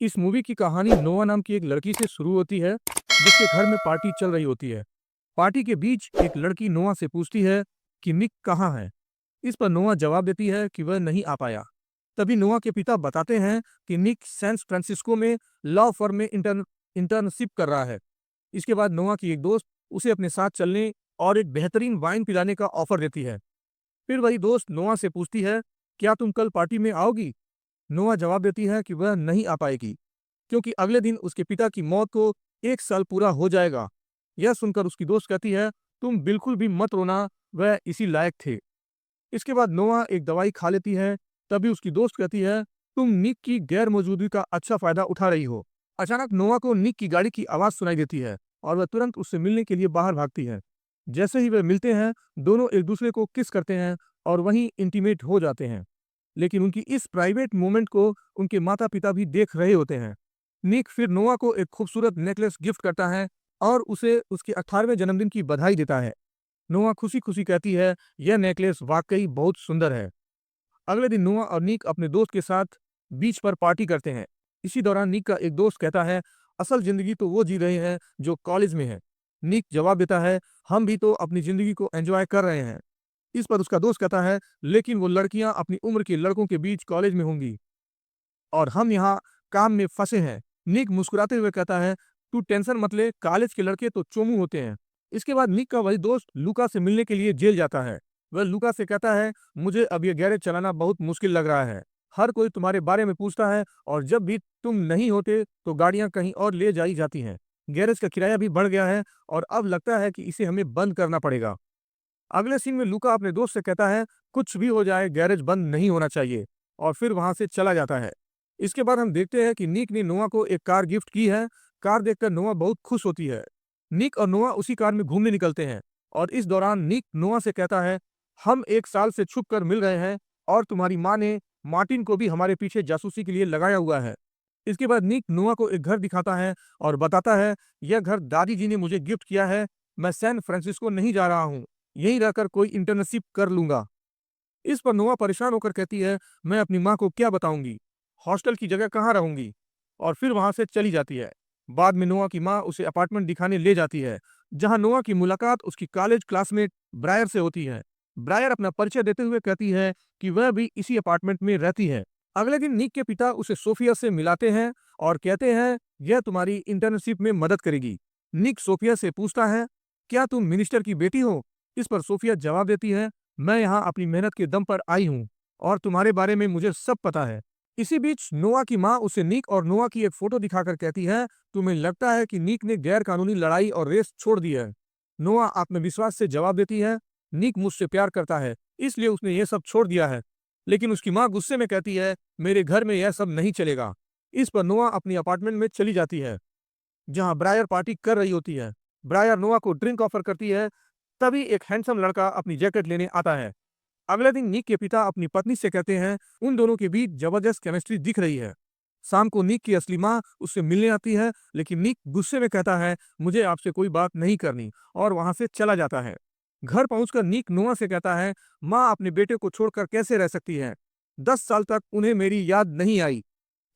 इस मूवी की कहानी नोआ नाम की एक लड़की से शुरू होती है, जिसके घर में पार्टी चल रही होती है। पार्टी के बीच एक लड़की नोआ से पूछती है कि निक कहाँ है। इस पर नोआ जवाब देती है कि वह नहीं आ पाया। तभी नोआ के पिता बताते हैं कि निक सैन फ्रांसिस्को में लॉ फर्म में इंटर्नशिप कर रहा है। इसके बाद नोआ की एक दोस्त उसे अपने साथ चलने और एक बेहतरीन वाइन पिलाने का ऑफर देती है। फिर वही दोस्त नोआ से पूछती है, क्या तुम कल पार्टी में आओगी? नोआ जवाब देती है कि वह नहीं आ पाएगी, क्योंकि अगले दिन उसके पिता की मौत को 1 साल पूरा हो जाएगा। यह सुनकर उसकी दोस्त कहती है, तुम बिल्कुल भी मत रोना, वह इसी लायक थे। इसके बाद नोआ एक दवाई खा लेती है। तभी उसकी दोस्त कहती है, तुम निक की गैर मौजूदगी का अच्छा फायदा उठा रही हो। अचानक नोआ को निक की गाड़ी की आवाज सुनाई देती है और वह तुरंत उससे मिलने के लिए बाहर भागती है। जैसे ही वे मिलते हैं, दोनों एक दूसरे को किस करते हैं और वहीं इंटीमेट हो जाते हैं। लेकिन उनकी इस प्राइवेट मोमेंट को उनके माता पिता भी देख रहे होते हैं। निक फिर नोआ को एक खूबसूरत नेकलेस गिफ्ट करता है और उसे उसके 18वें जन्मदिन की बधाई देता है। नोआ खुशी खुशी कहती है, यह नेकलेस वाकई बहुत सुंदर है। अगले दिन नोआ और निक अपने दोस्त के साथ बीच पर पार्टी करते हैं। इसी दौरान निक का एक दोस्त कहता है, असल जिंदगी तो वो जी रहे हैं जो कॉलेज में है। निक जवाब देता है, हम भी तो अपनी जिंदगी को एंजॉय कर रहे हैं। इस पर उसका दोस्त कहता है, लेकिन वो लड़कियां अपनी उम्र के लड़कों के बीच कॉलेज में होंगी और हम यहाँ काम में फंसे हैं। निक मुस्कुराते हुए कहता है, तू टेंशन मत ले, कॉलेज के लड़के तो चोमू होते हैं। इसके बाद निक का वही दोस्त लूका से मिलने के लिए जेल जाता है। वह लूका से कहता है, मुझे अब ये गैरेज चलाना बहुत मुश्किल लग रहा है। हर कोई तुम्हारे बारे में पूछता है और जब भी तुम नहीं होते तो गाड़ियां कहीं और ले जाई जाती हैं। गैरेज का किराया भी बढ़ गया है और अब लगता है कि इसे हमें बंद करना पड़ेगा। अगले सीन में लूका अपने दोस्त से कहता है, कुछ भी हो जाए गैरेज बंद नहीं होना चाहिए, और फिर वहां से चला जाता है। इसके बाद हम देखते हैं कि निक ने नोआ को एक कार गिफ्ट की है। कार देखकर नोआ बहुत खुश होती है। निक और नोआ उसी कार में घूमने निकलते हैं और इस दौरान निक नोआ से कहता है, हम 1 साल से छुप कर मिल रहे हैं और तुम्हारी माँ ने मार्टिन को भी हमारे पीछे जासूसी के लिए लगाया हुआ है। इसके बाद निक नोआ को एक घर दिखाता है और बताता है, यह घर दादी जी ने मुझे गिफ्ट किया है। मैं सैन फ्रांसिस्को नहीं जा रहा हूँ, यहीं रहकर कोई इंटर्नशिप कर लूंगा। इस पर नोआ परेशान होकर कहती है, मैं अपनी माँ को क्या बताऊंगी, हॉस्टल की जगह कहाँ रहूंगी, और फिर वहां से चली जाती है। बाद में नोआ की माँ उसे अपार्टमेंट दिखाने ले जाती है, जहां नोआ की मुलाकात उसकी कॉलेज क्लासमेट ब्रायर से होती है। ब्रायर अपना परिचय देते हुए कहती है कि वह भी इसी अपार्टमेंट में रहती है। अगले दिन निक के पिता उसे सोफिया से मिलाते हैं और कहते हैं, यह तुम्हारी इंटर्नशिप में मदद करेगी। निक सोफिया से पूछता है, क्या तुम मिनिस्टर की बेटी हो? इस पर सोफिया जवाब देती है, मैं यहाँ अपनी मेहनत के दम पर आई हूँ और तुम्हारे बारे में मुझे सब पता है। इसी बीच नोआ की माँ उसे निक और नोआ की एक फोटो दिखाकर कहती है, तुम्हें लगता है कि निक ने गैर कानूनी लड़ाई और रेस छोड़ दी है? नोआ आत्मविश्वास से जवाब देती है, निक मुझसे प्यार करता है, इसलिए उसने ये सब छोड़ दिया है। लेकिन उसकी माँ गुस्से में कहती है, मेरे घर में यह सब नहीं चलेगा। इस पर नोआ अपनी अपार्टमेंट में चली जाती है, जहां ब्रायर पार्टी कर रही होती है। ब्रायर नोआ को ड्रिंक ऑफर करती है। तभी एक हैंडसम लड़का अपनी जैकेट लेने आता है। अगले दिन निक के पिता अपनी पत्नी से कहते हैं, उन दोनों के बीच जबरदस्त केमिस्ट्री दिख रही है। शाम को निक की असली माँ उससे मिलने आती है, लेकिन निक गुस्से में कहता है, मुझे आपसे कोई बात नहीं करनी, और वहां से चला जाता है। घर पहुंचकर निक नोआ से कहता है, माँ अपने बेटे को छोड़कर कैसे रह सकती है? 10 साल तक उन्हें मेरी याद नहीं आई।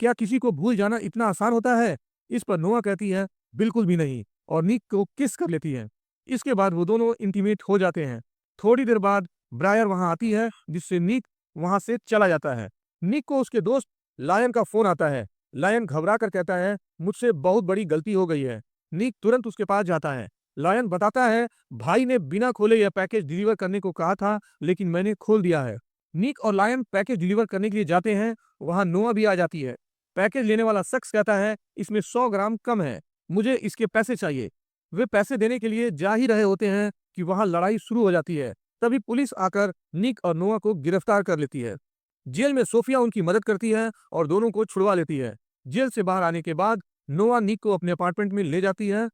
क्या किसी को भूल जाना इतना आसान होता है? इस पर नोआ कहती है, बिल्कुल भी नहीं, और निक को किस कर लेती है। इसके बाद वो दोनों इंटीमेट हो जाते हैं। थोड़ी देर बाद ब्रायर वहां आती है, जिससे निक वहां से चला जाता है। निक को उसके दोस्त लायन का फोन आता है। लायन घबरा कर कहता है, मुझसे बहुत बड़ी गलती हो गई है। निक तुरंत उसके पास जाता है। लायन बताता है, भाई ने बिना खोले यह पैकेज डिलीवर करने को कहा था, लेकिन मैंने खोल दिया है। निक और लायन पैकेज डिलीवर करने के लिए जाते हैं। वहां नोआ भी आ जाती है। पैकेज लेने वाला शख्स कहता है, इसमें 100 ग्राम कम है, मुझे इसके पैसे चाहिए। वे पैसे देने के लिए जा ही रहे होते हैं कि वहां लड़ाई शुरू हो जाती है। तभी पुलिस आकर निक और नोआ को गिरफ्तार कर लेती है। जेल में सोफिया उनकी मदद करती है और दोनों को छुड़वा लेती है। जेल से बाहर आने के बाद नोआ निक को अपने अपार्टमेंट में ले जाती है।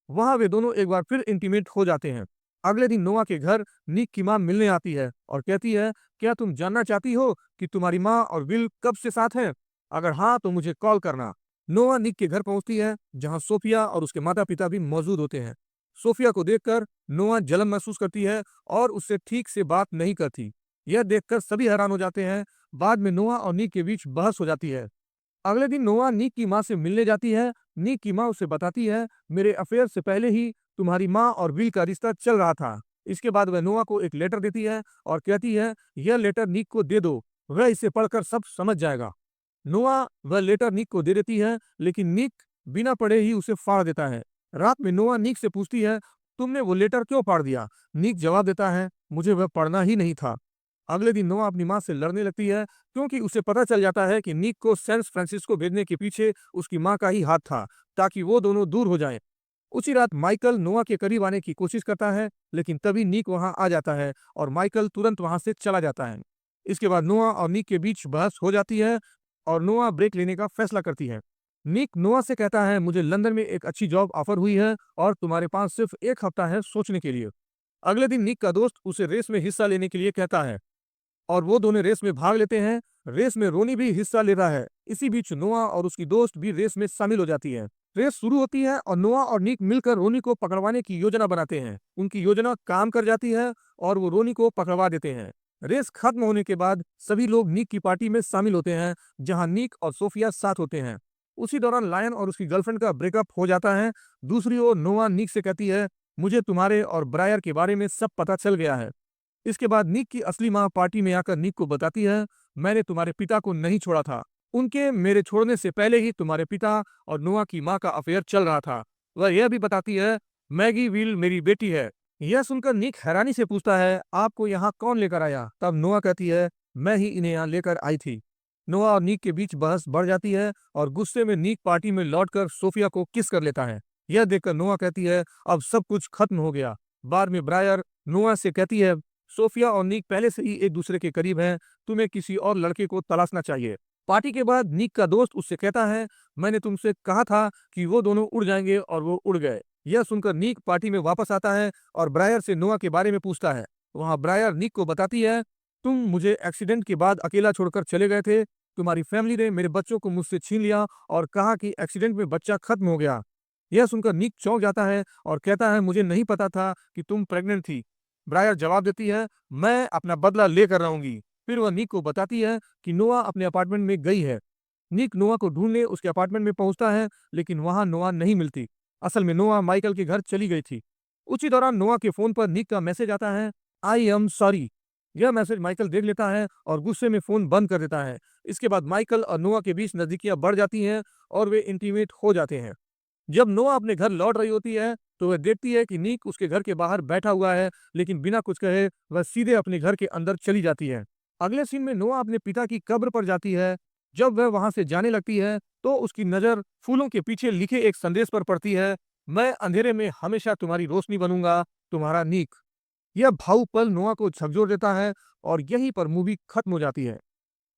वहां वे दोनों एक बार फिर इंटीमेट हो जाते हैं। अगले दिन नोआ के घर निक की मां मिलने आती है और कहती है, क्या तुम जानना चाहती हो कि तुम्हारी माँ और विल कब से साथ हैं? अगर हाँ तो मुझे कॉल करना। नोआ निक के घर पहुंचती है, जहां सोफिया और उसके माता पिता भी मौजूद होते हैं। सोफिया को देखकर नोआ जलन महसूस करती है और उससे ठीक से बात नहीं करती। यह देखकर सभी हैरान हो जाते हैं। बाद में नोआ और निक के बीच बहस हो जाती है। अगले दिन नोआ नीक की माँ से मिलने जाती है। नीक की माँ उसे बताती है, मेरे अफेयर से पहले ही तुम्हारी माँ और विल का रिश्ता चल रहा था। इसके बाद वह नोआ को एक लेटर देती है और कहती है, यह लेटर नीक को दे दो, वह इसे पढ़कर सब समझ जाएगा। नोआ वह लेटर नीक को दे देती है, लेकिन नीक बिना पढ़े ही उसे फाड़ देता है। रात में नोआ नीक से पूछती है, तुमने वो लेटर क्यों फाड़ दिया? नीक जवाब देता है, मुझे वह पढ़ना ही नहीं था। अगले दिन नोआ अपनी माँ से लड़ने लगती है, क्योंकि उसे पता चल जाता है कि नीक को सैन फ्रांसिस्को भेजने के पीछे उसकी माँ का ही हाथ था, ताकि वो दोनों दूर हो जाएं। उसी रात माइकल नोआ के करीब आने की कोशिश करता है, लेकिन तभी नीक वहां आ जाता है और माइकल तुरंत वहां से चला जाता है। इसके बाद नोआ और नीक के बीच बहस हो जाती है और नोआ ब्रेक लेने का फैसला करती है। निक नोआ से कहता है, मुझे लंदन में एक अच्छी जॉब ऑफर हुई है और तुम्हारे पास सिर्फ 1 हफ्ता है सोचने के लिए। अगले दिन निक का दोस्त उसे रेस में हिस्सा लेने के लिए कहता है और वो दोनों रेस में भाग लेते हैं। रेस में रोनी भी हिस्सा ले रहा है। इसी बीच नोआ और उसकी दोस्त भी रेस में शामिल हो जाती है। रेस शुरू होती है और नोआ और निक मिलकर रोनी को पकड़वाने की योजना बनाते हैं। उनकी योजना काम कर जाती है और वो रोनी को पकड़वा देते हैं। रेस खत्म होने के बाद सभी लोग निक की पार्टी में शामिल होते हैं, जहां निक और सोफिया साथ होते हैं। उसी दौरान लायन और उसकी गर्लफ्रेंड का ब्रेकअप हो जाता है। दूसरी ओर नोआ निक से कहती है, मुझे तुम्हारे और ब्रायर के बारे में सब पता चल गया है। इसके बाद निक की असली माँ पार्टी में आकर निक को बताती है, मैंने तुम्हारे पिता को नहीं छोड़ा था। उनके मेरे छोड़ने से पहले ही तुम्हारे पिता और नोआ की माँ का अफेयर चल रहा था। वह यह भी बताती है, मैगी विल मेरी बेटी है। यह सुनकर निक हैरानी से पूछता है, आपको यहाँ कौन लेकर आया? तब नोआ कहती है, मैं ही इन्हें यहाँ लेकर आई थी। नोआ और निक के बीच बहस बढ़ जाती है और गुस्से में निक पार्टी में लौटकर सोफिया को किस कर लेता है। यह देखकर नोआ कहती है, अब सब कुछ खत्म हो गया। बाद में ब्रायर नोआ से कहती है, सोफिया और निक पहले से ही एक दूसरे के करीब हैं, तुम्हें किसी और लड़के को तलाशना चाहिए। पार्टी के बाद निक का दोस्त उससे कहता है, मैंने तुमसे कहा था कि वो दोनों उड़ जाएंगे और वो उड़ गए। यह सुनकर निक पार्टी में वापस आता है और ब्रायर से नोआ के बारे में पूछता है। वहां ब्रायर निक को बताती है, तुम मुझे एक्सीडेंट के बाद अकेला छोड़कर चले गए थे। तुम्हारी फैमिली ने मेरे बच्चों को मुझसे छीन लिया और कहा कि एक्सीडेंट में बच्चा खत्म हो गया। यह सुनकर निक चौंक जाता है और कहता है, मुझे नहीं पता था कि तुम प्रेग्नेंट थी। ब्रायर जवाब देती है, मैं अपना बदला लेकर रहूंगी। फिर वह निक को बताती है कि नोआ अपने अपार्टमेंट में गई है। निक नोआ को ढूंढने उसके अपार्टमेंट में पहुंचता है, लेकिन वहां नोआ नहीं मिलती। असल में नोआ माइकल के घर चली गई थी। उसी दौरान नोआ के फोन पर निक का मैसेज आता है, आई एम सॉरी। यह मैसेज माइकल देख लेता है और गुस्से में फोन बंद कर देता है। इसके बाद माइकल और नोआ के बीच नजदीकियां बढ़ जाती हैं और वे इंटीमेट हो जाते हैं। जब नोआ अपने घर लौट रही होती है, तो वह देखती है कि नीक उसके घर के बाहर बैठा हुआ है, लेकिन बिना कुछ कहे वह सीधे अपने घर के अंदर चली जाती है। अगले सीन में नोआ अपने पिता की कब्र पर जाती है। जब वह वहां से जाने लगती है, तो उसकी नजर फूलों के पीछे लिखे एक संदेश पर पड़ती है, मैं अंधेरे में हमेशा तुम्हारी रोशनी बनूंगा, तुम्हारा नीक। यह भावुक पल नोआ को झकझोर देता है और यहीं पर मूवी खत्म हो जाती है।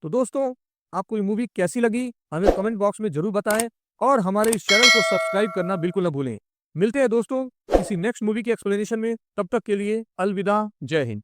तो दोस्तों, आपको ये मूवी कैसी लगी हमें कमेंट बॉक्स में जरूर बताएं और हमारे इस चैनल को सब्सक्राइब करना बिल्कुल न भूलें। मिलते हैं दोस्तों किसी नेक्स्ट मूवी के एक्सप्लेनेशन में। तब तक के लिए अलविदा, जय हिंद।